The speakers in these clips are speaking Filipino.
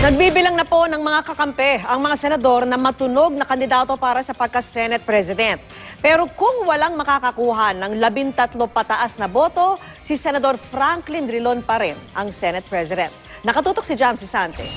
Nagbibilang na po ng mga kakampi ang mga senador na matunog na kandidato para sa pagka-Senate President. Pero kung walang makakakuha ng 13 pataas na boto, si Senador Franklin Drilon pa rin ang Senate President. Nakatutok si Jamsi Sante.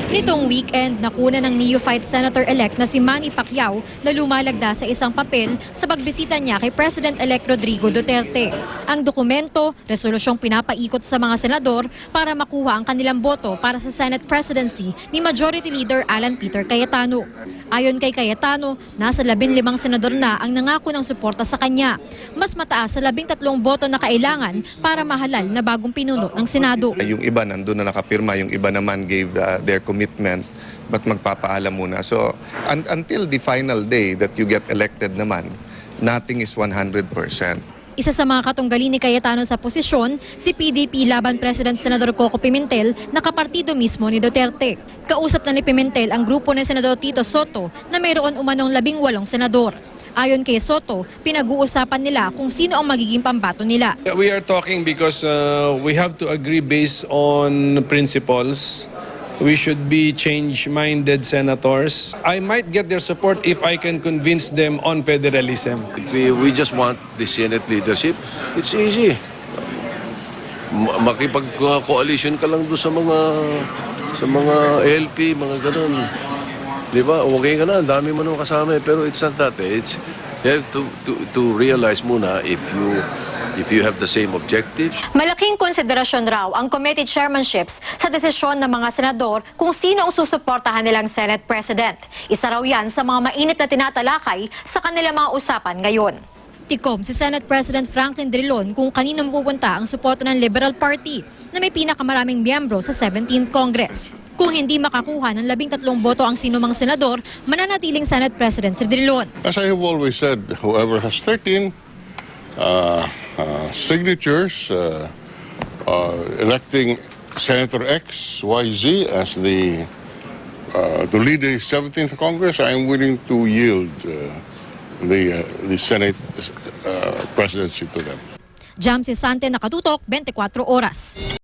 Nitong weekend, nakuna ng neophyte Senator-elect na si Manny Pacquiao na lumalagda sa isang papel sa pagbisita niya kay President-elect Rodrigo Duterte. Ang dokumento, resolusyong pinapaikot sa mga senador para makuha ang kanilang boto para sa Senate presidency ni Majority Leader Alan Peter Cayetano. Ayon kay Cayetano, nasa 15 senador na ang nangako ng suporta sa kanya. Mas mataas sa 13 boto na kailangan para mahalal na bagong pinuno ng Senado. Yung iba nandun na nakapirma, yung iba naman gave their commitment but magpapaalam muna. So until the final day that you get elected naman, nothing is 100%. Isa sa mga katunggali ni Cayetano sa posisyon, si PDP laban President Senador Coco Pimentel na kapartido mismo ni Duterte. Kausap na ni Pimentel ang grupo ni Senador Tito Soto na mayroon umanong 18 senador. Ayon kay Soto, pinag-uusapan nila kung sino ang magiging pambato nila. We are talking because we have to agree based on principles. We should be change-minded senators. I might get their support if I can convince them on federalism. If we just want the Senate leadership, it's easy. Makipag-coalition ka lang doon sa mga LP, mga ganun. Di ba? Okay ka na, dami mo nang kasama. Pero it's not that. You have to realize muna if you have the same objectives. Malaking konsiderasyon raw ang committee chairmanships sa desisyon ng mga senador kung sino ang susuportahan nilang Senate President. Isa raw yan sa mga mainit na tinatalakay sa kanilang mga usapan ngayon. Tikom si Senate President Franklin Drilon kung kanino pupunta ang suporta ng Liberal Party na may pinakamaraming miyembro sa 17th Congress. Kung hindi makakuha ng 13 boto ang sinumang senador, mananatiling Senate President si Drilon. As I have always said, whoever has 13 signatures electing Senator X, Y, Z as to lead the 17th Congress, I am willing to yield the Senate presidency to them. Jamsi Sante, Nakatutok, 24 Oras.